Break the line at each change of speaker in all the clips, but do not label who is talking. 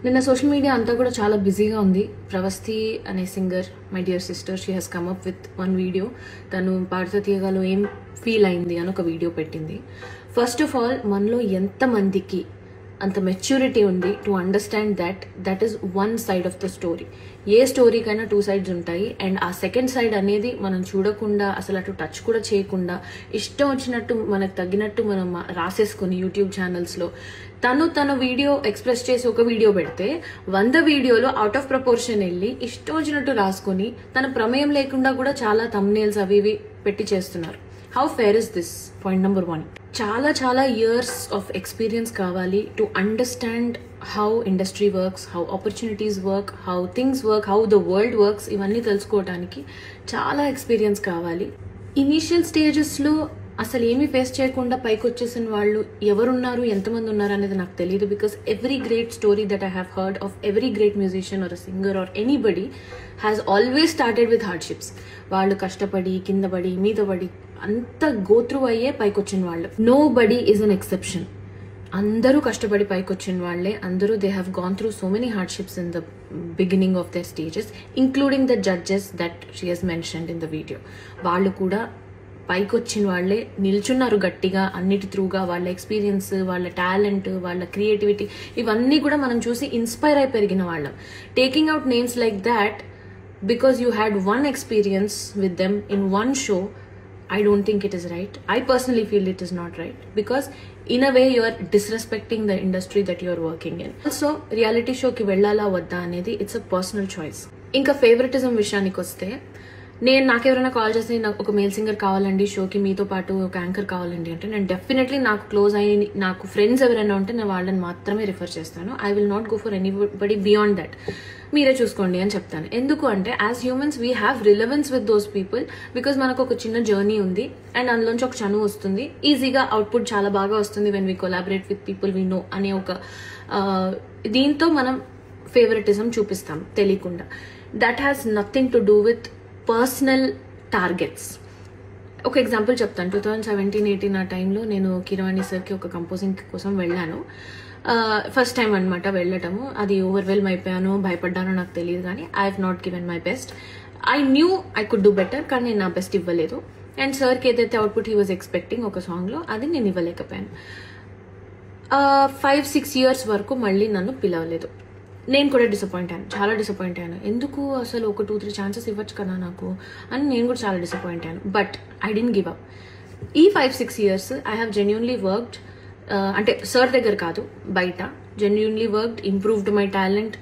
నిన్న social media అంతా కూడా చాలా బిజీగా ఉంది. ప్రవస్తి అనే singer, my dear sister, she has come up with one video. తను పాడుతూ తీయగాలో ఏం ఫీల్ అయింది అని ఒక వీడియో పెట్టింది. ఫస్ట్ ఆఫ్ ఆల్, మనలో ఎంతమందికి అంత మెచ్యూరిటీ ఉంది to understand that is one side of the story. ఏ స్టోరీకైనా టూ సైడ్స్ ఉంటాయి. అండ్ ఆ సెకండ్ సైడ్ అనేది మనం చూడకుండా, అసలు అటు టచ్ కూడా చేయకుండా, ఇష్టం వచ్చినట్టు మనకు తగ్గినట్టు మనం రాసేసుకుని యూట్యూబ్ ఛానల్స్లో తన వీడియో ఎక్స్ప్రెస్ చేసి ఒక వీడియో పెడితే 100 వీడియోలో అవుట్ ఆఫ్ ప్రపోర్షన్ వెళ్ళి ఇష్టం వచ్చినట్టు రాసుకొని తన ప్రమేయం లేకుండా కూడా చాలా థంబ్నెయిల్స్ అవి ఇవి పెట్టి చేస్తున్నారు. How fair is this? Point number 1. చాలా ఇయర్స్ ఆఫ్ ఎక్స్పీరియన్స్ కావాలి to understand how industry works, how opportunities work, how things work, how the world works. ఇవన్నీ తెలుసుకోవడానికి చాలా ఎక్స్పీరియన్స్ కావాలి. ఇనీషియల్ స్టేజెస్లో అసలు ఏమీ ఫేస్ చేయకుండా పైకి వచ్చేసిన వాళ్ళు ఎవరున్నారు, ఎంతమంది ఉన్నారు అనేది నాకు తెలియదు. Because every great story that I have heard of every great musician or singer or anybody has always started with hardships. వాళ్ళు కష్టపడి, కింద పడి, మీద పడి, అంత గోత్రు అయ్యే పైకి వచ్చిన వాళ్ళు. Nobody is an exception. అందరూ కష్టపడి పైకి వచ్చిన వాళ్ళే. అందరూ they have gone through so many hardships in the beginning of their stages, including the judges that she has mentioned in the video. వాళ్ళు కూడా పైకి వచ్చిన వాళ్ళే, నిల్చున్నారు గట్టిగా అన్నిటి త్రూగా. వాళ్ళ ఎక్స్పీరియన్స్, వాళ్ళ టాలెంట్, వాళ్ళ క్రియేటివిటీ, ఇవన్నీ కూడా మనం చూసి ఇన్స్పైర్ అయి పెరిగిన వాళ్ళం. Taking out names like that because you had one experience with them in one show, I don't think it is right. I personally feel it is not right because in a way you are disrespecting the industry that you are working in. Also, reality show ki vellala vadda anedi it's a personal choice. Inka favoritism విషయానికి వస్తే, నేను నాకెవరైనా call చేసి నాకు ఒక male singer కావాలండి షోకి, మీతో పాటు ఒక యాంకర్ కావాలండి అంటే, నేను డెఫినెట్లీ నాకు క్లోజ్ అయ్యి నాకు ఫ్రెండ్స్ ఎవరైనా ఉంటే నేను వాళ్ళని మాత్రమే రిఫర్ చేస్తాను. I will not go for anybody beyond that. మీరే చూసుకోండి అని చెప్తాను. ఎందుకు అంటే, as humans we have relevance with those people because మనకు ఒక చిన్న జర్నీ ఉంది అండ్ అందులోంచి ఒక చనువు వస్తుంది. ఈజీగా అవుట్పుట్ చాలా బాగా వస్తుంది when we collaborate with people we know అనే ఒక దీంతో మనం ఫేవరెటిజం చూపిస్తాం తెలియకుండా. That has nothing to do with personal targets. ఒక ఎగ్జాంపుల్ చెప్తాను. 2017-18 ఆ టైంలో నేను కీరవాణి సార్కి ఒక కంపోజింగ్ కోసం వెళ్ళాను. ఫస్ట్ టైం అనమాట వెళ్ళటము. అది ఓవర్వెల్మ్ అయిపోయాను, భయపడ్డానో నాకు తెలియదు, కానీ I have not given my best. I knew I could do better, కానీ నేను నా బెస్ట్ ఇవ్వలేదు. అండ్ సార్కి ఏదైతే అవుట్పుట్ హీ వాజ్ ఎక్స్పెక్టింగ్ ఒక సాంగ్లో, అది నేను ఇవ్వలేకపోయాను. 5-6 years వరకు మళ్ళీ నన్ను పిలవలేదు. నేను కూడా డిసప్పాయింట్ అయ్యాను, చాలా డిసప్పాయింట్ అయ్యాను. ఎందుకు అసలు ఒక 2-3 ఛాన్సెస్ ఇవ్వచ్చు కదా నాకు అని నేను కూడా చాలా డిసప్పాయింట్ అయ్యాను. But I didn't give up. ఈ 5-6 years I have genuinely worked, అంటే సార్ దగ్గర కాదు, బయట genuinely worked, improved my talent,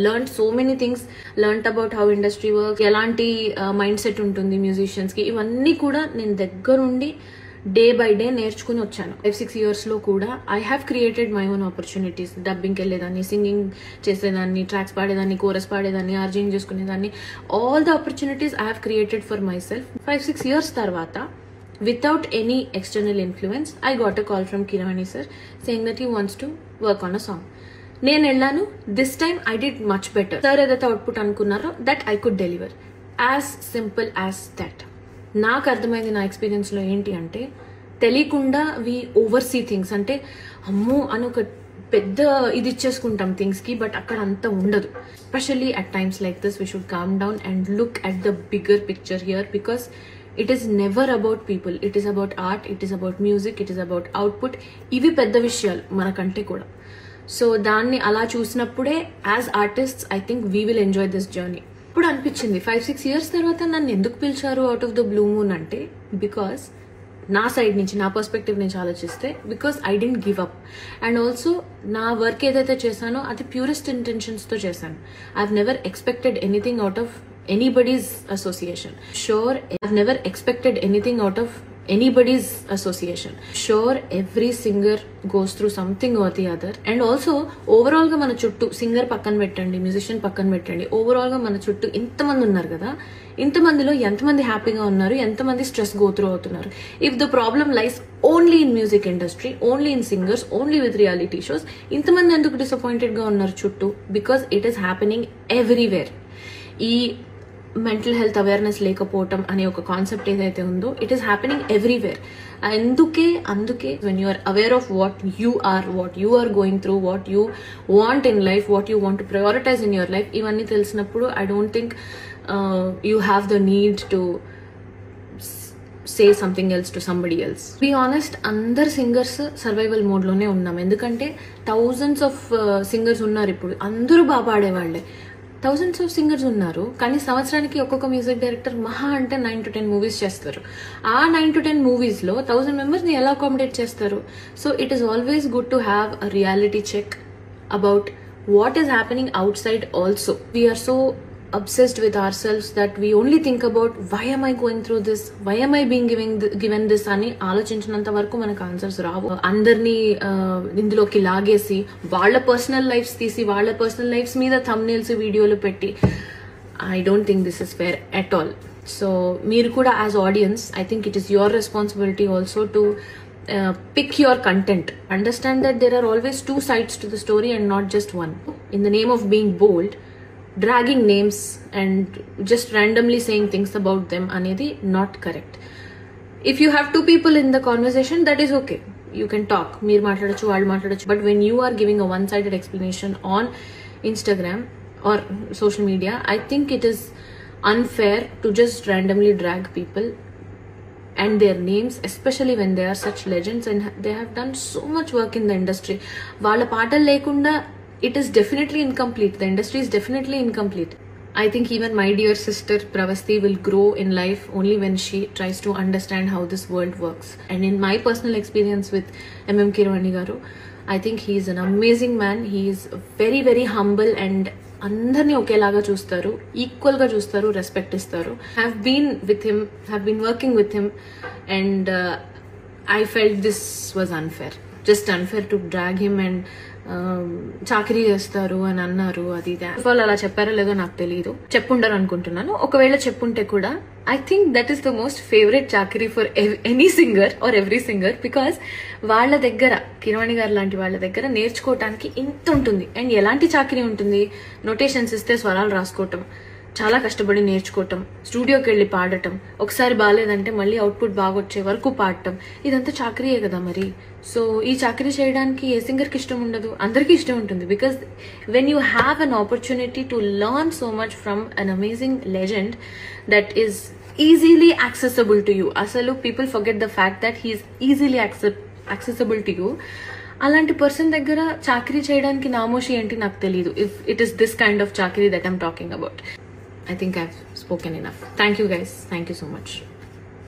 learn so many things, learn about how industry work, ఎలాంటి మైండ్ సెట్ ఉంటుంది మ్యూజిషియన్స్కి, ఇవన్నీ కూడా నేను దగ్గరుండి డే బై డే నేర్చుకుని వచ్చాను. 5-6 yearsలో కూడా I have created my own opportunities. డబ్బింగ్కి వెళ్ళేదాన్ని, సింగింగ్ చేసేదాన్ని, ట్రాక్స్ పాడేదాన్ని, కోరస్ పాడేదాన్ని, ఆర్జింగ్ చేసుకునేదాన్ని. All the opportunities I have created for myself. 5-6 years తర్వాత, without any external influence, I got a call from Kirani sir saying that he wants to work on a song. నేను వెళ్ళాను. This time I did much better. Sir ఏదైతే output అనుకున్నారో that I could deliver. As simple as that. నాకు అర్థమైంది నా ఎక్స్పీరియన్స్లో ఏంటి అంటే, తెలియకుండా వీ ఓవర్సీ థింగ్స్. అంటే అమ్మో అని ఒక పెద్ద ఇది ఇచ్చేసుకుంటాం థింగ్స్కి, బట్ అక్కడ అంత ఉండదు. Especially at times like this we should calm down and look at the bigger picture here, because it is never about people, it is about art, it is about music, it is about output. ఇవి పెద్ద విషయాలు మనకంటే కూడా. So దాన్ని అలా చూసినప్పుడే as artists I think we will enjoy this journey. ఇప్పుడు అనిపించింది 5-6 years తర్వాత నన్ను ఎందుకు పిలిచారు out of the blue moon అంటే, బికాస్ నా సైడ్ నుంచి, నా పర్స్పెక్టివ్ నుంచి ఆలోచిస్తే, because I didn't give up. And also నా వర్క్ ఏదైతే చేశానో అది ప్యూరెస్ట్ ఇంటెన్షన్స్తో చేశాను. I have never expected anything out of anybody's association. Sure, I've never expected anything out of anybody's association. Sure, every singer goes through something or the other. And also overall ga mana chuttu singer పక్కన పెట్టండి, musician పక్కన పెట్టండి, overall గా మన చుట్టూ ఇంతమంది ఉన్నారు కదా, ఇంతమందిలో ఎంతమంది హ్యాపీగా ఉన్నారు, ఎంతమంది స్ట్రెస్ గో త్రూ అవుతున్నారు. If the problem lies only in music industry, only in singers, only with reality shows, ఇంతమంది ఎందుకు డిసప్పాయింటెడ్ గా ఉన్నారు చుట్టూ? Because it is happening everywhere. ఈ మెంటల్ హెల్త్ అవేర్నెస్ లేకపోవటం అనే ఒక కాన్సెప్ట్ ఏదైతే ఉందో ఇట్ ఈస్ హ్యాపెనింగ్ ఎవ్రీవేర్. అందుకే when you are aware of what you are going through, what you want in life, what you want to prioritise in your life, ఇవన్నీ తెలిసినప్పుడు I don't think you have the need to say something else to somebody else. To be honest, అందరు singers survival mode లోనే ఉన్నాం. ఎందుకంటే thousands of singers ఉన్నారు. ఇప్పుడు అందరూ బాగా పాడేవాళ్లే, థౌజండ్స్ ఆఫ్ సింగర్స్ ఉన్నారు. కానీ సంవత్సరానికి ఒక్కొక్క మ్యూజిక్ డైరెక్టర్ మహా అంటే 9 to 10 మూవీస్ చేస్తారు. ఆ 9 to 10 మూవీస్ లో 1000 మెంబర్స్ ని ఎలా అకామిడేట్ చేస్తారు? So it is always good to have a reality check about what is happening outside also. We are so obsessed with ourselves that we only think about why am I going through this, why am I being given this అని ఆలోచించినంత వరకు మనకు answers రావు. అందరినీ ఇందులోకి లాగేసి వాళ్ళ personal lifes తీసి వాళ్ళ personal lifes మీద థంబ్నెయిల్స్ వీడియోలు పెట్టి I don't think this is fair at all. So మీరు కూడా as audience, I think it is your responsibility also to pick your content. Understand that there are always two sides to the story and not just one. In the name of being bold, dragging names and just randomly saying things about them anedi not correct. If you have two people in the conversation, that is okay, you can talk, meer maatladochu vallu maatladochu. But when you are giving a one sided explanation on Instagram or social media, I think it is unfair to just randomly drag people and their names, especially when they are such legends and they have done so much work in the industry. Vaalla paatalu lekunda it is definitely incomplete. The industry is definitely incomplete. I think even my dear sister Pravasti will grow in life only when she tries to understand how this world works. And in my personal experience with MM Keeravani garu, I think he is an amazing man. He is very very humble and అందరినీ ఒకేలాగా చూస్తారు, equal గా చూస్తారు, respect ఇస్తారు. Have been working with him and I felt this was unfair, just unfair to drag him and చాకరీ చేస్తారు అని అన్నారు. అది వాళ్ళు అలా చెప్పారో లేదో నాకు తెలియదు, చెప్పుండరు అనుకుంటున్నాను. ఒకవేళ చెప్పుంటే కూడా I think that is the most favorite చాకరీ for any singer or every singer, because వాళ్ళ దగ్గర కీరవాణి గారు లాంటి వాళ్ళ దగ్గర నేర్చుకోవటానికి ఇంత ఉంటుంది. అండ్ ఎలాంటి చాకరీ ఉంటుంది? నోటేషన్స్ ఇస్తే స్వరాలు రాసుకోవటం, చాలా కష్టపడి నేర్చుకోవటం, స్టూడియోకి వెళ్ళి పాడటం, ఒకసారి బాగాలేదంటే మళ్ళీ అవుట్పుట్ బాగా వచ్చే వరకు పాడటం, ఇదంతా చాకరీయే కదా మరి. సో ఈ చాకరీ చేయడానికి ఏ సింగర్కి ఇష్టం ఉండదు? అందరికీ ఇష్టం ఉంటుంది. Because when you have an opportunity to learn so much from an amazing legend that is easily accessible to you. అసలు people forget the fact that he is easily accessible to you. అలాంటి పర్సన్ దగ్గర చాకరీ చేయడానికి నామోషి ఏంటి నాకు తెలియదు. If it is this kind of చాకరీ that I'm talking about. I think I've spoken enough. Thank you guys. Thank you so much.